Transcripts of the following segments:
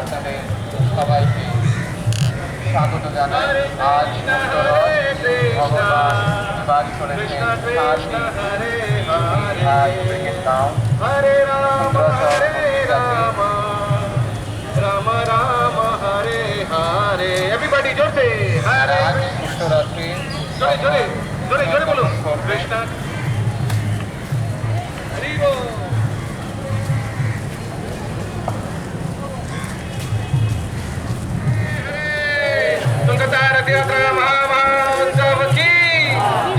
আপনাদের সবাইকে স্বাগত জানাই। আজ ভগবান বাড়ি করেছেন Everybody, জোরে হরে শিবরাত্রি জোরে জোরে জোরে জোরে বলুন কৃষ্ণ হরি বল। कलकत्ता रथ यात्रा महामहोत्सव की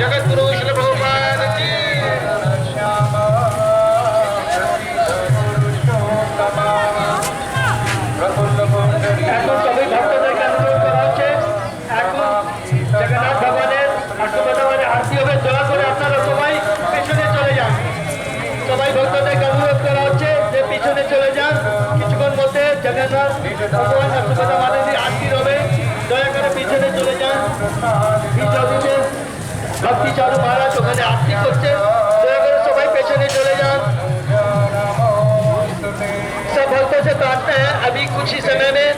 जगत गुरु श्री प्रभुपाद की। জগন্নাথ ভগবানের আরতি হবে। দয়া করে আপনারা সবাই পেছনে চলে যান। সবাই ভক্তদেরকে অনুরোধ করা হচ্ছে যে পিছনে চলে যান। কিছুক্ষণ মধ্যে জগন্নাথ ভগবান অষ্টপদা মানের আরতি হবে। দয়া করে পিছনে চলে যান। ভক্তি চারু মহারাজ ওখানে আরতি করছে। দয়া করে সবাই পেছনে चले जाओ। सब भक्तों से प्रार्थना है अभी कुछ ही समय में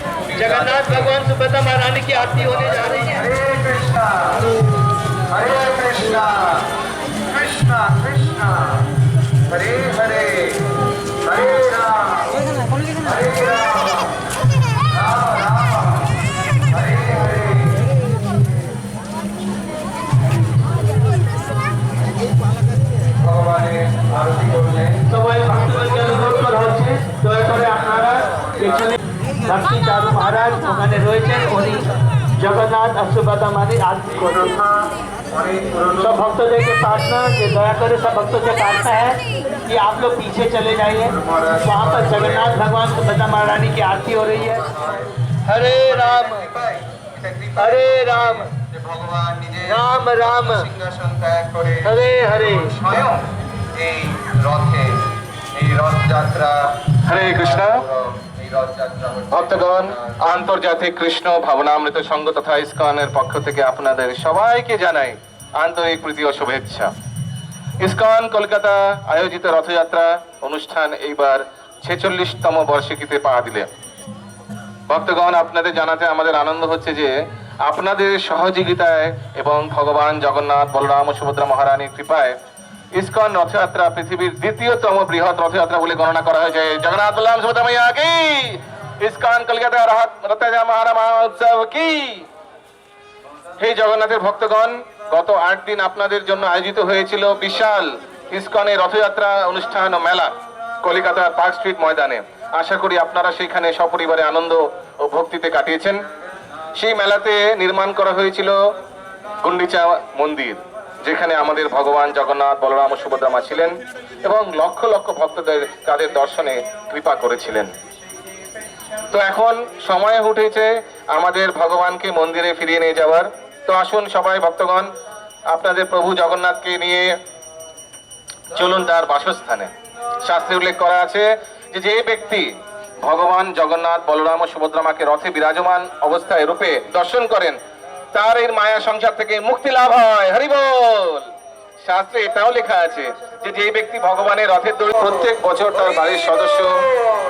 जगन्नाथ भगवान सुभद्रा महारानी की आरती होने जा रही है। हरे कृष्णा कृष्णा कृष्णा हरे हरे हरे राम हरे राम राम राम हरे हरे। ভগবানের আরতি করলেন। সবাই ভক্তদেরকে অনুরোধ করা হচ্ছে দয়া করে আপনারা পেছনে ভক্তি চারু মহারাজ ওখানে রয়েছেন উনি जगन्नाथ सुभद्रा मानी आरती করবেন। सब भक्तों के प्रार्थना कि दया करे सब भक्तों से प्रार्थना है कि आप लोग पीछे चले जाइए। वहाँ पर जगन्नाथ भगवान सुभद्रा महारानी की आरती हो रही है। हरे राम हरे राम ভগবান নিজে राम राम সিংহাসন ত্যাগ করে हरे हरे স্বয়ং এই রথে এই রথযাত্রা হরে কৃষ্ণ। এই রথযাত্রা হচ্ছে ভক্তগণ, আন্তর্জাতিক কৃষ্ণ ভাবনামৃত সংঘ তথা ইসকনের পক্ষ থেকে আপনাদের সবাইকে জানাই আন্তরিক প্রীতি ও শুভেচ্ছা। ইসকন কলকাতা আয়োজিত রথযাত্রা অনুষ্ঠান এইবার 46তম বর্ষিকীতে পা দিলে। ভক্তগণ, আপনাদের জানাতে আমাদের আনন্দ হচ্ছে যে আপনাদের সহযোগিতায় এবং ভগবান জগন্নাথ বলরাম ও সুভদ্রা মহারানীর কৃপায় ইসকন রথযাত্রা পৃথিবীর দ্বিতীয়তম বৃহৎ রথযাত্রা বলে গণনা করা হয়েছে। জগন্নাথ বলরাম সুভদ্রা মাইয়া কি, ইসকন কলকাতা রথযাত্রা মহোৎসব কি। হে জগন্নাথের ভক্তগণ, গত 8 দিন আপনাদের জন্য আয়োজিত হয়েছিল বিশাল ইসকনের রথযাত্রা অনুষ্ঠান ও মেলা কলকাতার পার্ক স্ট্রিট ময়দানে। আশা করি আপনারা সেখানে সপরিবারে আনন্দ ও ভক্তিতে কাটিয়েছেন। সেই মেলাতে নির্মাণ করা হয়েছিল গুন্ডিচা মন্দির, যেখানে আমাদের ভগবান জগন্নাথ বলরাম ও সুভদ্রা মা ছিলেন এবং লক্ষ লক্ষ ভক্তদের তাদের দর্শনে কৃপা করেছিলেন। তো এখন সময় উঠেছে আমাদের ভগবানকে মন্দিরে ফিরিয়ে নিয়ে যাওয়ার। তো আসুন সবাই ভক্তগণ, আপনাদের প্রভু জগন্নাথকে নিয়ে চলুন তার বাসস্থানে। শাস্ত্রে উল্লেখ করা আছে যে যে ব্যক্তি ভগবান জগন্নাথ বলরাম ও সুভদ্রা মাকে রথে বিরাজমান অবস্থায় রূপে দর্শন করেন তার এই মায়া সংসার থেকে মুক্তি লাভ হয়। হরি বল। শাস্ত্রে এটাও লেখা আছে যে যে ব্যক্তি ভগবানের রথের দড়ি প্রত্যেক বছর তার বাড়ির সদস্য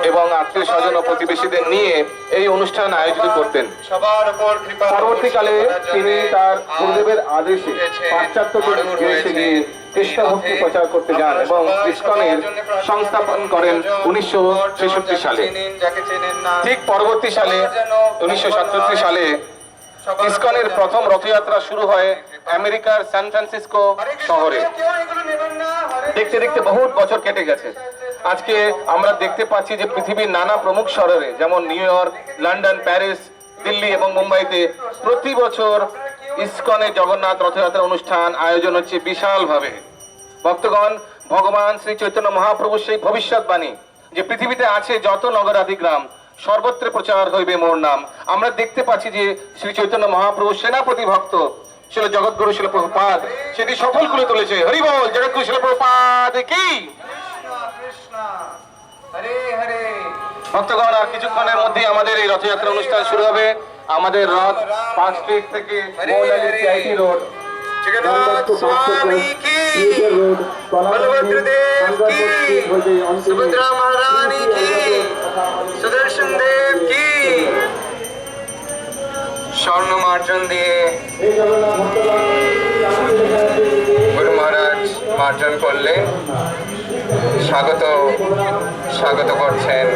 এবং আত্মীয় স্বজন ও প্রতিবেশীদের নিয়ে এই অনুষ্ঠান আয়োজিত করতেন। সবার উপর কৃপা পরবর্তীকালে তিনি তার গুরুদেবের আদেশে পাশ্চাত্য দেশে গিয়ে কৃষ্ণ ভক্তি প্রচার করতে যান এবং ইসকনের সংস্থাপন করেন 1966 সালে। ঠিক পরবর্তী সালে 1977 সালে ইসকনের প্রথম রথযাত্রা শুরু হয় আমেরিকার সান ফ্রান্সিসকো শহরে। দেখতে দেখতে বহুত বছর কেটে গেছে। আজকে আমরা দেখতে পাচ্ছি যে পৃথিবীর নানা প্রমুখ শহরে যেমন new York, London, Paris, Delhi এবং মুম্বাইতে প্রতি বছর ইসকনে জগন্নাথ রথযাত্রা অনুষ্ঠান আয়োজন হচ্ছে বিশালভাবে। ভক্তগণ, ভগবান শ্রী চৈতন্য মহাপ্রভুর সেই ভবিষ্যৎবাণী যে পৃথিবীতে আছে যত নগরাদি গ্রাম সর্বত্র প্রচার হইবে মোর নাম, আমরা দেখতে পাচ্ছি যে শ্রী চৈতন্য মহাপ্রভু সেনাপতি ভক্ত ছিল জগৎগুরু শিল প্রভুপাদ সেটি সফল করে তুলেছে। হরি বল। জগৎগুরু শিল প্রভুপাদ কি। হরে হরে। ভক্তগণ, আর কিছুক্ষণের মধ্যেই আমাদের এই রথযাত্রা অনুষ্ঠান শুরু হবে। আমাদের রথ পার্ক স্ট্রিট থেকে মৌলালী সিআইটি রোড जगन्नाथ स्वामी की बलभद्र देव की सुभद्रा महारानी की सुदर्शन देव की स्वर्ण मार्जन दिए गुरु महाराज मार्जन করলেন স্বাগত করছেন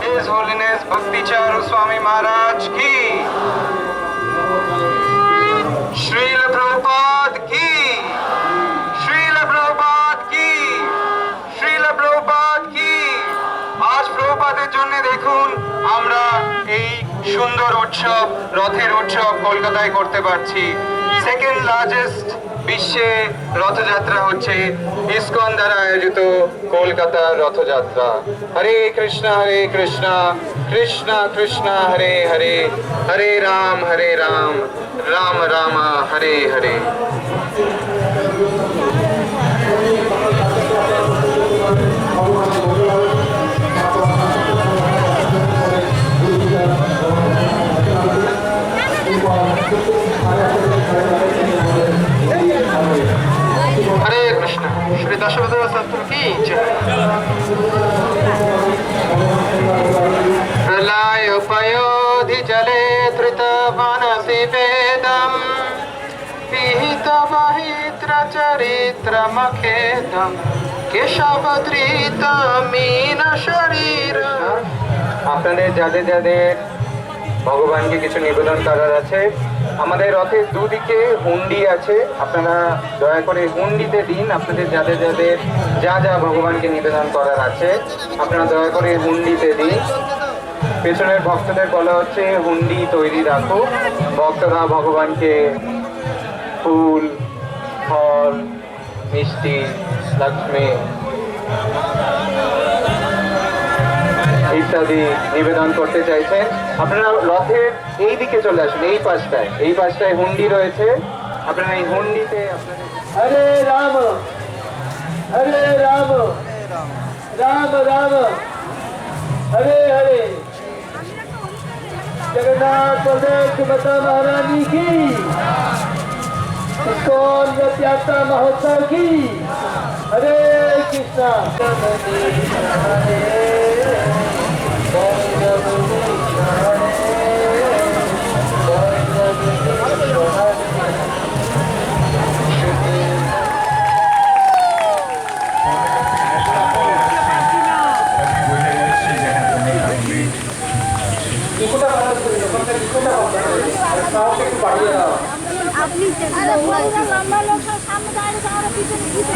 His Holiness Bhakti Charu Swami Maharaj की श्रील प्रभुपाद की श्रील प्रभुपाद की श्रील प्रभुपाद की আজ প্রভুপাদের জন্য দেখুন আমরা এই সুন্দর উৎসব রথের উৎসব কলকাতায় করতে পারছি সেকেন্ড লার্জেস্ট বিশ্বে রথযাত্রা হচ্ছে ইসকন দ্বারা আয়োজিত কলকাতা রথযাত্রা হরে কৃষ্ণ কৃষ্ণ কৃষ্ণ হরে হরে হরে রাম রাম রাম হরে হরে हरे कृष्ण श्री दशरथ शत्रु की प्रलयोपयोधि जले धृत मनसि वेदम विहित महित्र चरित्र मखेदम केशवधृत मीन शरीर আপনাদের যাদের ভগবানকে কিছু নিবেদন করার আছে আমাদের রথের দুদিকে হুন্ডি আছে আপনারা দয়া করে হুন্ডিতে দিন আপনাদের যাদের যা ভগবানকে নিবেদন করার আছে আপনারা দয়া করে হুন্ডিতে দিন পেছনের ভক্তদের বলা হচ্ছে হুন্ডি তৈরি রাখো ভক্তরা ভগবানকে ফুল ফল মিষ্টি লক্ষ্মী ইত্যাদি নিবেদন করতে চাইছেন আপনারা রথের এই দিকে চলে আসুন এই পাশটায় হুন্ডি রয়েছে আপনারা এই হুন্ডিতে हरे राम राम राम हरे हरे जगन्नाथ बलदेव सुभद्रा महारानी की इस्कॉन रथ यात्रा महोत्सव की हरे कृष्णा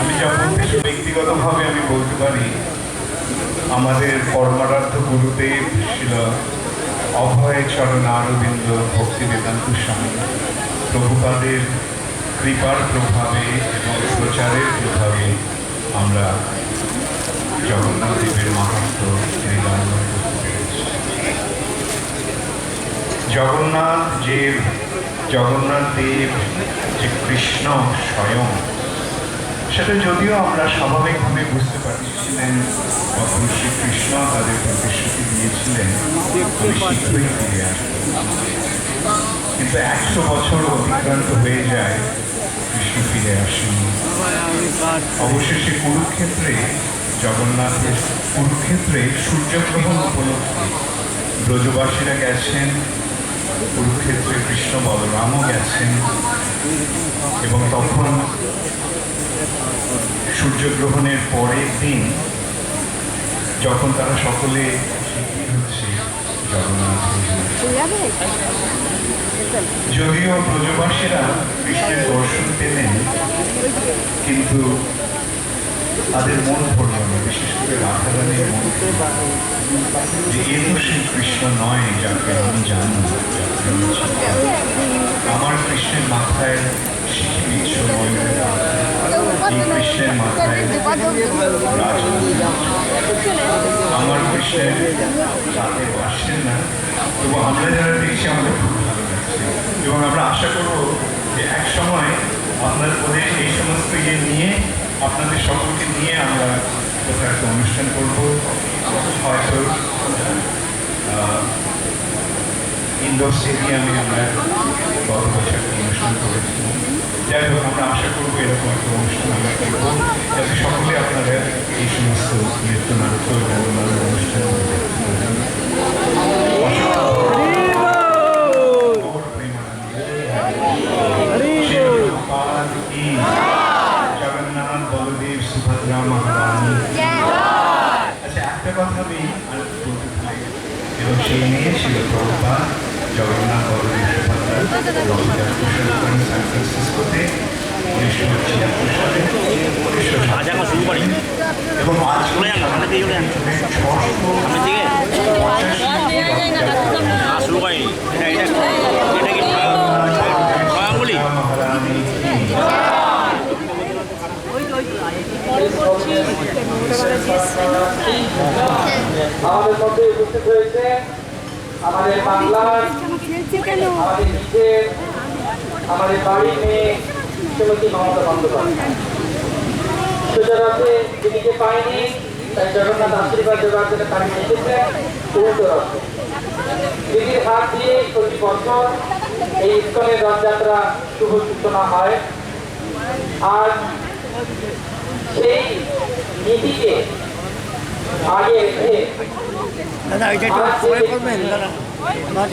আমি যখন কিছু ব্যক্তিগতভাবে আমি বলতে পারি আমাদের পরমারাধ্য গুরুদেব ছিল অভয় চরণ অরবিন্দ ভক্তি বেদান্ত স্বামী প্রভুপাদের কৃপার প্রভাবে এবং প্রচারের প্রভাবে আমরা জগন্নাথ দেবের মাহাত্ম্য হৃদয় করতে পেরেছি জগন্নাথ দেব যে কৃষ্ণ স্বয়ং সেটা যদিও আমরা স্বাভাবিকভাবে বুঝতে পারছিলেন তখন শ্রীকৃষ্ণ তাদের প্রতিশ্রুতি দিয়েছিলেন আমি শীঘ্রই ফিরে আসবো কিন্তু 100 বছর অতিক্রান্ত হয়ে যায় কৃষ্ণ ফিরে আসেন অবশেষে কুরুক্ষেত্রে সূর্যগ্রহণ উপলক্ষে ব্রজবাসীরা গেছেন কুরুক্ষেত্রে কৃষ্ণ বলরামও গেছেন এবং তখন সূর্যগ্রহণের পরের দিন যখন তারা সকলে হচ্ছে জগন্নাথ যদিও ব্রজবাসীরা কৃষ্ণের দর্শন পেলেন কিন্তু তাদের মন ভরল না বিশেষ করে রাধারানীর মন যে এ তো সেই কৃষ্ণ নয় যাকে আমি জানি আমার কৃষ্ণের মাথায় বিচ্ছ এই কৃষ্ণের মাথায় আমার কৃষ্ণের রাতে আসছেন না তবু আমরা যারা দেখছি আমাদের খুব ভালো লাগছে এবং আমরা আশা করবো যে এক সময় আপনাদের এই সমস্ত ইয়ে নিয়ে আপনাদের সকলকে নিয়ে আমরা কোথাও একটা অনুষ্ঠান করবো হয়তো ইন্ডোর স্টেডিয়ামে আমরা গত বছর একটা অনুষ্ঠান করেছিলাম যাই হোক, আমরা আশা করবো এরকম একটা অনুষ্ঠান আমরা করবো, যাতে সকলে আপনারা এই সমস্ত নৃত্যনাট্য এবং অন্যান্য অনুষ্ঠান জগন্নাথ বলদেব সুভদ্রা মহারানী। আচ্ছা, একটা কথা আমি আর বলতে চাই, এবং সেই নিয়ে ছিল প্রভুপাদ জগন্নাথ বলদেব সুভদ্রা রথযাত্রা শুরু করেন সান ফ্রান্সিসকোতে 1976 সালে, 1987 এবং আজ মহারানী। আমাদের মধ্যে উপস্থিত হয়েছে আমাদের বাংলার, আমাদের নিজের, আমাদের বাড়ির মেয়ে শ্রীমতী মমতা বন্দ্যোপাধ্যায়। সুতরাং দিদিকে পাইনি, তাই জগন্নাথ আশীর্বাদ দেওয়ার জন্য তাকে এসেছেন উল্টো রথে। দিদির হাত দিয়ে প্রতি বছর এই ইস্কনের রথযাত্রা শুভ সূচনা হয়। আর সেই নীতিকে আগে রেখে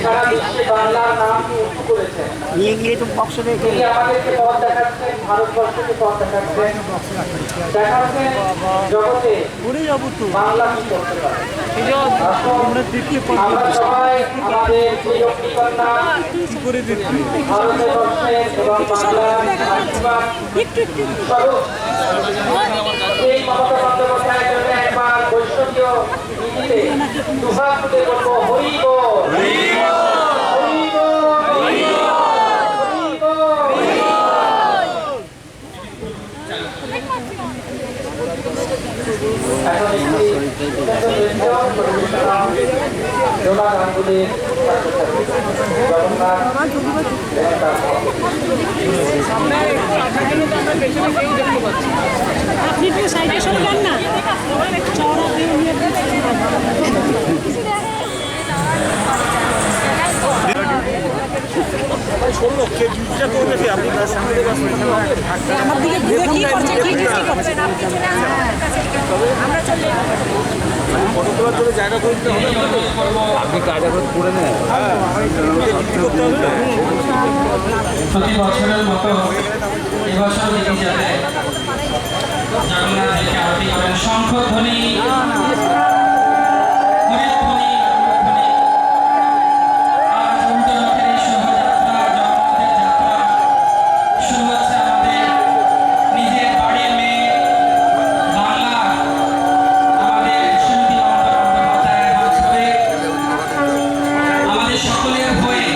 সারা বিশ্বে বাংলার নাম উঁচু করেছেন। তিনি আমাদেরকে পথ দেখাচ্ছেন, ভারতবর্ষকে পথ দেখাচ্ছেন, দেখাচ্ছেন জগতে বাংলা কি করতে পারে। আমরা সবাই আমাদের প্রিয় কন্যা ভারতবর্ষের এবং বাংলার আশীর্বাদ স্বরূপ এই মমতা বন্দ্যোপাধ্যায়ের জন্য একবার বৈষ্ণবীয় নীতিতে দুহাত তুলে বলবো হরি বল, হরি বল, হরি বল, হরি বল। এখন একটি জোড়া গানগুলির জগন্নাথ আপনি একটু সাইডে সরে যান না, চওড়া দিয়ে নিয়ে আমার দিকে ঘুরে কি করছে, কি করছে আমরা চলে প্রতি বছরের মতো এবছর দেখি যাতে জগন্নাথ দেবকে আরতি করেন শঙ্খধ্বনি, হরিধ্বনি, নামধ্বনি। আজ উল্টো রথের এই শোভাযাত্রা, জগন্নাথের যাত্রা শুরু হচ্ছে আমাদের নিজের বাড়ির মেয়ে বাংলা, আমাদের শ্রীমতী মমতা বন্দ্যোপাধ্যায়ের হাত ধরে আমাদের সকলের হয়ে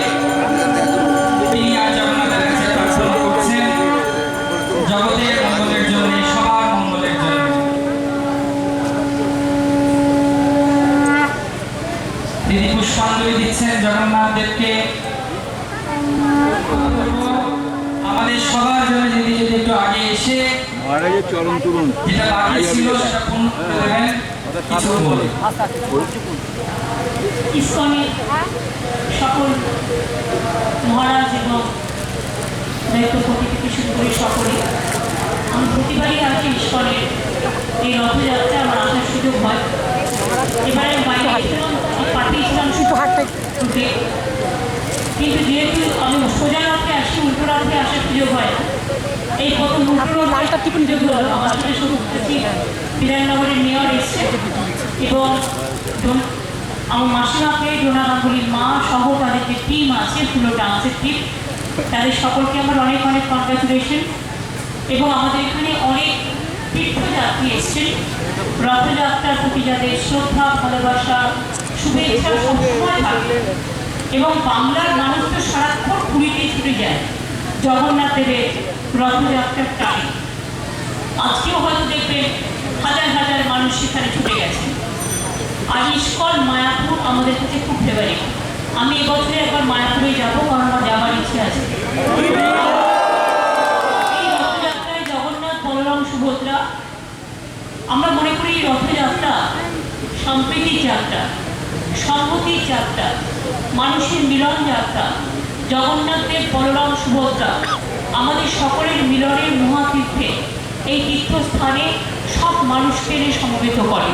তিনি আজ জগন্নাথের কাছে প্রার্থনা করছেন জগতের মঙ্গলের জন্য, সবার মঙ্গলের জন্য। দিদি পুষ্পাঞ্জলি দিচ্ছেন জগন্নাথ দেবকে। আমাদের সবার জন্য দিদি যদি একটু আগে এসে যেটা বাকি ছিল সেটা পূর্ণ করে দেবেন কিছু বলে। ইসকনের সকল মহারাজ এবং দায়িত্বপতি থেকে শুরু করে সকলে, আমি প্রতিবারই আজকে ইসকনের এই রথযাত্রা আমার আসার সুযোগ হয়। এবারে বাইরে এসেছিলাম, পাঠিয়েছিলাম শুধু ছুটে, কিন্তু যেহেতু আমি সোজা রথে আসি, উল্টো রথে আসার সুযোগ হয় না। এই প্রথম লালটা টিফিন যেগুলো আমার সাথে শুরু করছি, বিধাননগরের মেয়র এসছে এবং আমার মাসিমাকে, ডোনা গাঙ্গুলির মা সহ তাদের যে টিম আছে, ফুলো ডান্সের টিম, তাদের সকলকে আমার অনেক অনেক কনগ্রাচুলেশন। এবং আমাদের এখানে অনেক তীর্থযাত্রী এসছেন। রথযাত্রার প্রতি যাদের শ্রদ্ধা, ভালোবাসা, শুভেচ্ছা সবসময় থাকে। এবং বাংলার মানুষ তো সারাক্ষণ পুরীতে ছুটে যায় জগন্নাথ দেবের রথযাত্রার টানে। আজকেও হয়তো দেখবেন হাজার হাজার মানুষ সেখানে ছুটে গেছে। আর ইস্কন মায়াপুর আমাদের কাছে খুব ফেভারিট। আমি এবছরে একবার মায়াপুরে যাবো, কারণ আমার যাওয়ার ইচ্ছে আছে। এই রথযাত্রায় জগন্নাথ, বলরাম, সুভদ্রা, আমরা মনে করি এই রথযাত্রা সম্প্রীতির যাত্রা, সংহতির যাত্রা, মানুষের মিলন যাত্রা। জগন্নাথ দেব, বলরাম, সুভদ্রা আমাদের সকলের মিলনের মহাতীর্থে এই তীর্থস্থানে সব মানুষকে এনে সমবেত করে।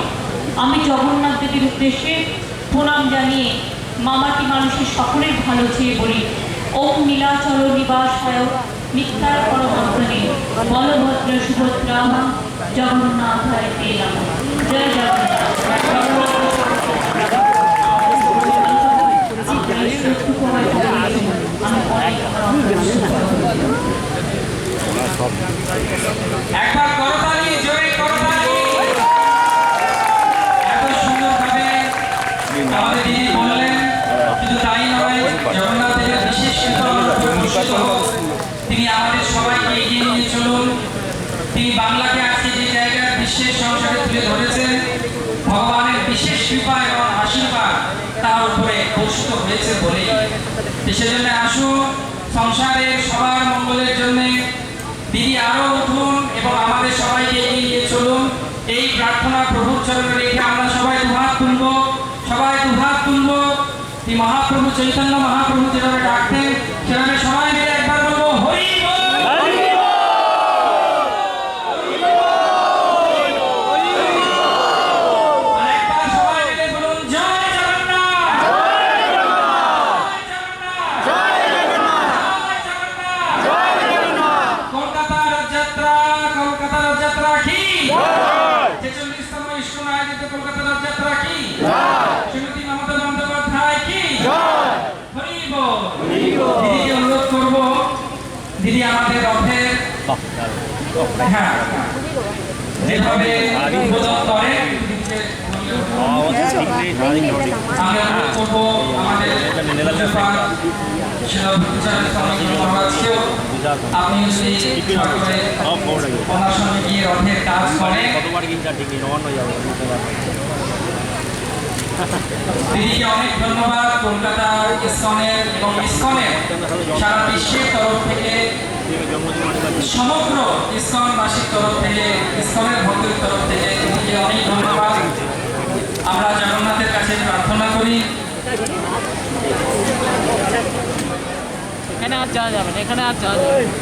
আমি জগন্নাথ দেবের উদ্দেশ্যে প্রণাম জানিয়ে মামাটি মানুষের সকলের ভালো চেয়ে বলি, ওম নীলাচল নিবাসায় নিত্যার পরমর্তনে বলভদ্র সুভদ্রা জগন্নাথায় তে নমঃ। জয় জগন্নাথ। একবার করতালি, জোরে করতালি। এত সুন্দরভাবে আমাদের দিদি বললেন, শুধু তাই নয়, জগন্নাথ দেবের বিশেষ তিনি আমাদের সবাইকে এগিয়ে নিয়ে চলুন। তিনি বাংলাকে আজকে যে জায়গায় বিশ্বের সংসারে তুলে ধরেছেন, ভগবানের বিশেষ কৃপা এবং আশীর্বাদ তার উপরে বর্ষিত হয়েছে বলেই। সেজন্য আসুন, সংসারের সবার মঙ্গলের জন্য দিদি আরো উঠুন এবং আমাদের সবাইকে এগিয়ে নিয়ে চলুন। এই প্রার্থনা প্রভুর চরণে রেখে আমরা সবাই দুহাত তুলব, সবাই দুহাত তুলব। এই মহাপ্রভু চৈতন্য মহাপ্রভু যেভাবে ডাকতেন, সেভাবে সবাই মিলে একবার বলবো হরি বল। আরেকবার সবাই মিলে বলুন জয় জগন্নাথ। জয় জগন্নাথ। কলকাতা রথযাত্রা, কলকাতা রথযাত্রা কি? 46তম ইস্কন আয়োজিত কলকাতা রথযাত্রা কি? শ্রীমতী মমতা বন্দ্যোপাধ্যায় কি? হরি বল। দিদিকে অনুরোধ করব, দিদি আমাদের রথের হ্যাঁ যেভাবে উদ্বোধন করেন, আমরা অনুরোধ করব আমাদের মহারাজকেও আপনি যদি ওনার সঙ্গে গিয়ে রথের কাজ করেন। দিদিকে অনেক ধন্যবাদ। কলকাতা ইসকনের এবং ইসকনের সারা বিশ্বের তরফ থেকে, সমগ্র ইসকনবাসীর তরফ থেকে, ইসকনের ভক্তের তরফ থেকে দিদিকে অনেক ধন্যবাদ। আমরা জগন্নাথের কাছে প্রার্থনা করি, এখানে আর যাওয়া যাবে না, এখানে আর যাওয়া যাবে না।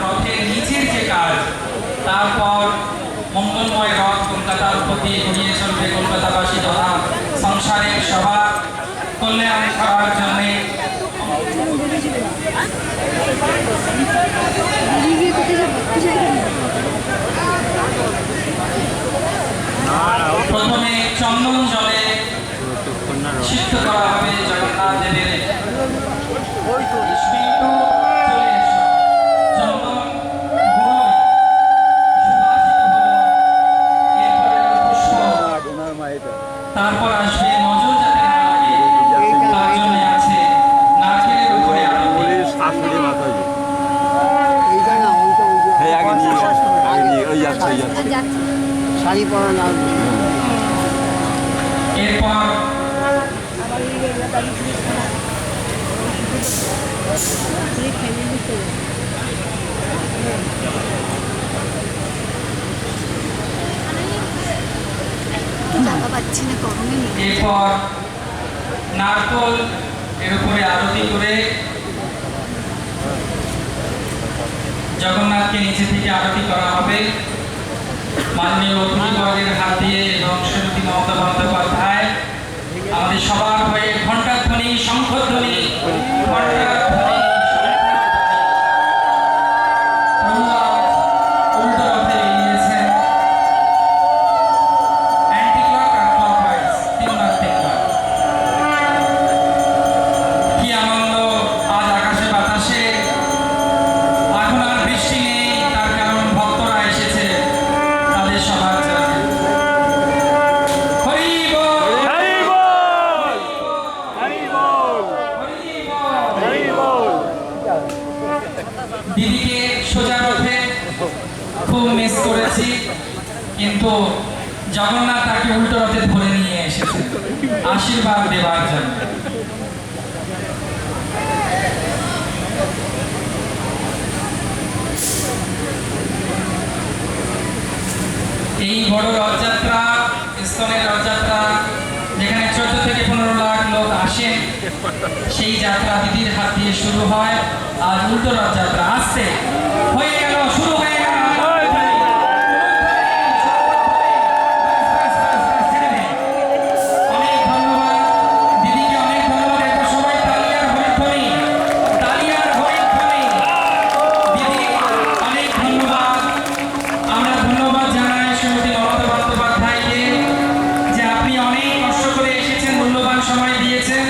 রথের নিচের যে কাজ, তারপর মঙ্গলময় রথ কলকাতার উপর দিয়ে ঘুরিয়ে চলবে কলকাতাবাসী তথা সংসারের সবার কল্যাণ করার জন্যে। প্রথমে চন্দন জলে সিদ্ধ করা হবে জগন্নাথ দেবের। তারপর আসবে নজর যাতে না লাগে তার জন্য আছে নারকেলের উপরে আরতি। শাড়ি পরা না এরপর এরপর নারকল এর উপরে আরতি করে জগন্নাথকে নিচে থেকে আরতি করা হবে মাননীয় অতিথিবর্গের হাত দিয়ে এবং শ্রীমতী মমতা বন্দ্যোপাধ্যায় আমাদের সবার হয়ে ঘণ্টাধ্বনি, শঙ্খধ্বনি, ঘণ্টাধ্বনি উল্টো রথে এগিয়েছেন। অ্যান্টি ক্লক আর ক্লকওয়াইজ তিনবার। কি আনন্দ আজ আকাশে বাতাসে। এখন আর বৃষ্টি নেই, তার কারণ ভক্তরা এসেছে তাদের সবার জন্য। হরি বল, হরি বল, হরি বল, হরি বল, হরি বল। দিদিকে সোজা রথে খুব মিস করেছি, কিন্তু জগন্নাথ তাকে উল্টো রথে ধরে নিয়ে এসেছে আশীর্বাদ দেওয়ার জন্য। এই বড় রথযাত্রা, ইসকনের রথযাত্রা সেই যাত্রা দিদির হাত দিয়ে শুরু হয়। আর উল্টো রথযাত্রা আসছে হয়ে গেল, শুরু হয়ে গেল। অনেক ধন্যবাদ দিদিকে, অনেক ধন্যবাদ। এরপর সবাই তালিয়ার হরিধ্বনি, তালিয়ার হরিধ্বনি। দিদি অনেক ধন্যবাদ। আমরা ধন্যবাদ জানাই শ্রীমতী মমতা বন্দ্যোপাধ্যায়কে যে আপনি অনেক কষ্ট করে এসেছেন, মূল্যবান সময় দিয়েছেন।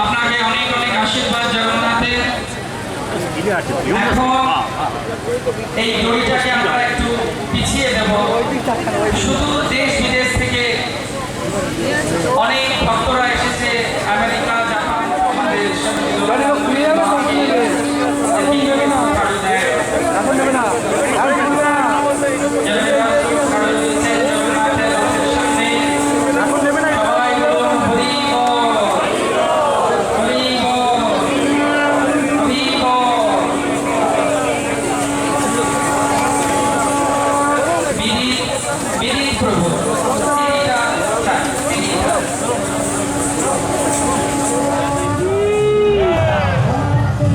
আপনাকে অনেক অনেক আশীর্বাদ জগন্নাথের। এখন এই দড়িটাকে আমরা একটু পিছিয়ে দেব। শুধু দেশ বিদেশ থেকে অনেক ভক্তরা এসেছে, আমেরিকা, জাপান, আমাদের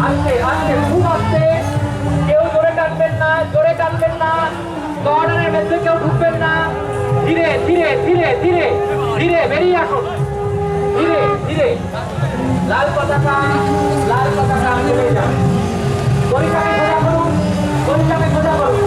আস্তে আস্তে, খুব আস্তে, কেউ জোরে টানবেন না, জোরে টানবেন না, কর্নারের মধ্যে কেউ ঢুকবেন না। ধীরে ধীরে ধীরে ধীরে ধীরে বেরিয়ে আসুন, ধীরে ধীরে। লাল পতাকা চলে যান। দড়িটাকে সোজা করুন, দড়িটাকে সোজা করুন।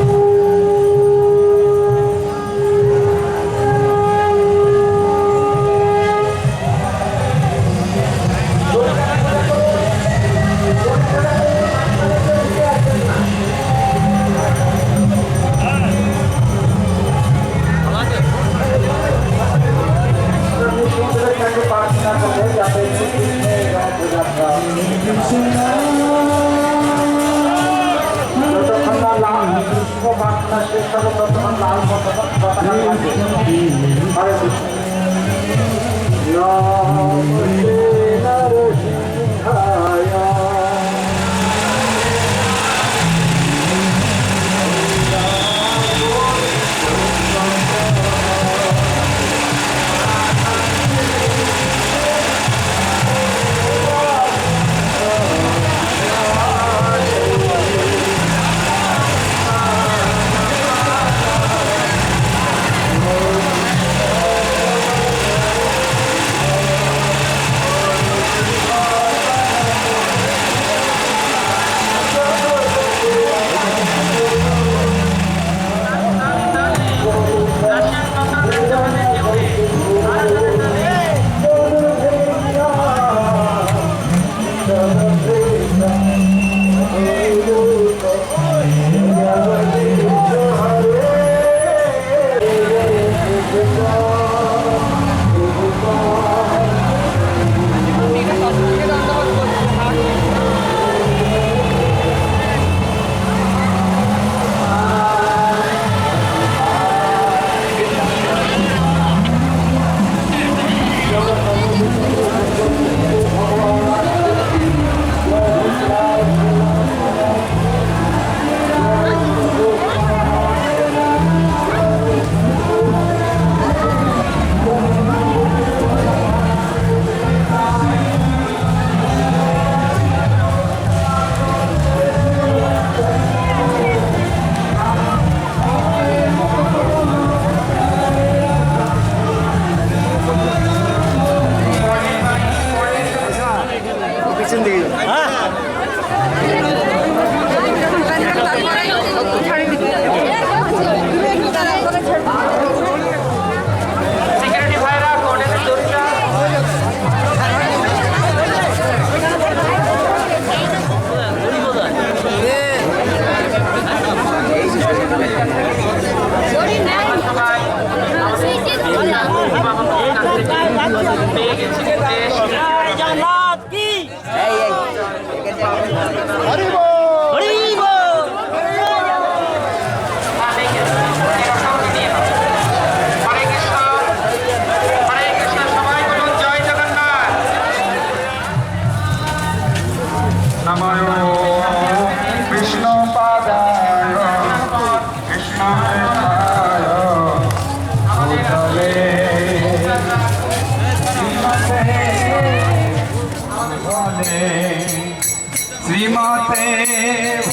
শ্রীমতে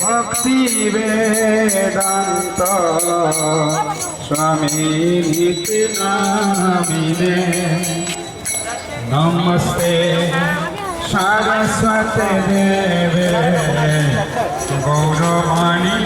ভক্তি বেদান্ত স্বামী নিতে নামিনে নমস্তে সারস্বতে দেবে গৌরবাণী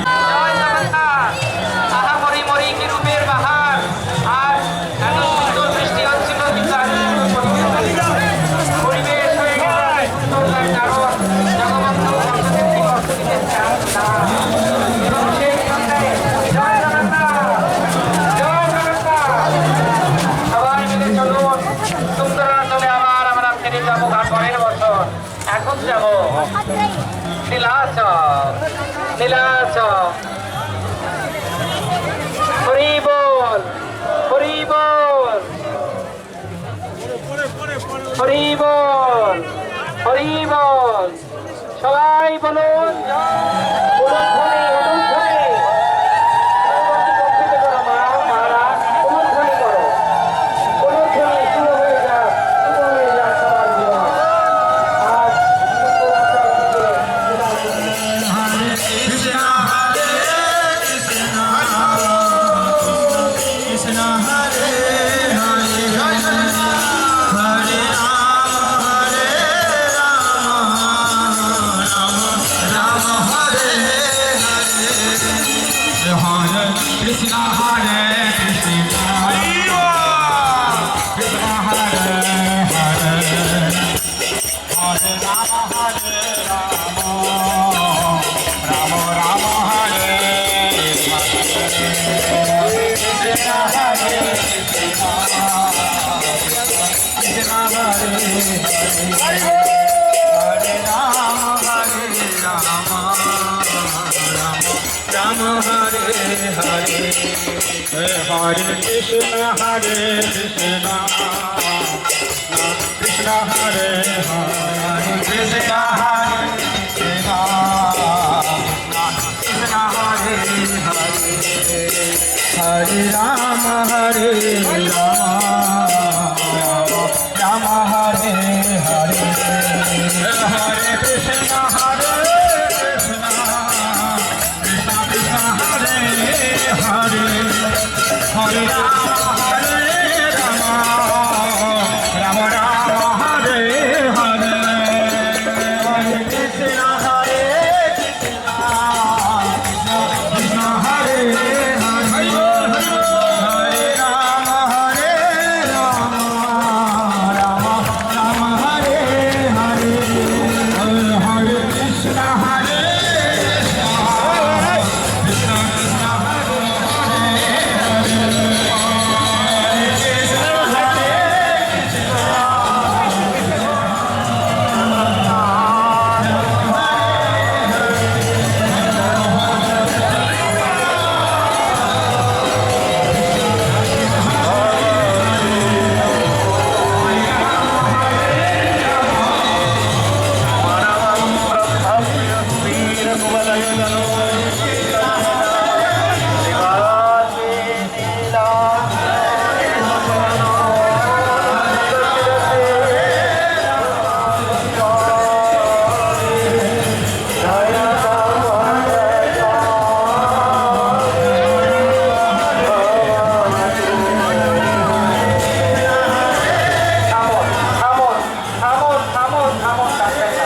এখন যাব নীলাচল নীলাচল হরি বল হরি বল হরি বল হরি বল সবাই বলুন Krishna Hare Krishna Krishna Hare Hare Hare Rama Hare Rama Rama Rama Hare Hare Krishna Hare Krishna Krishna Hare Hare Hare Rama Hare Rama Rama Hare Hare Hare Krishna Hare Krishna Krishna Hare Hare Krishna Hare Krishna Krishna Hare Hare Hare Rama Hare Rama Rama Hare Hare Hare Krishna Hare Hare Hare Rama Hare Rama Rama Rama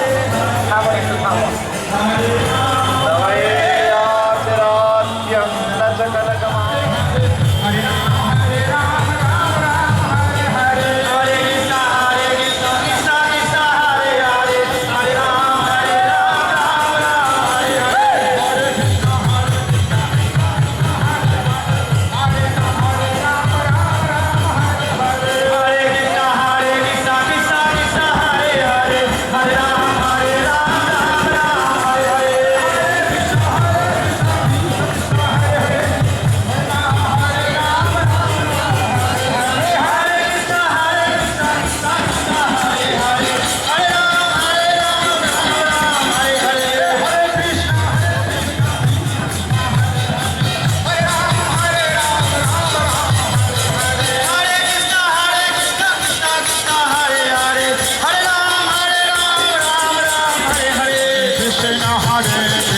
Hare Hare Hare Krishna Hare Krishna Krishna Hare Hare Hare Rama Hare Rama Rama Rama Hare Hare Hare Krishna Hare Hare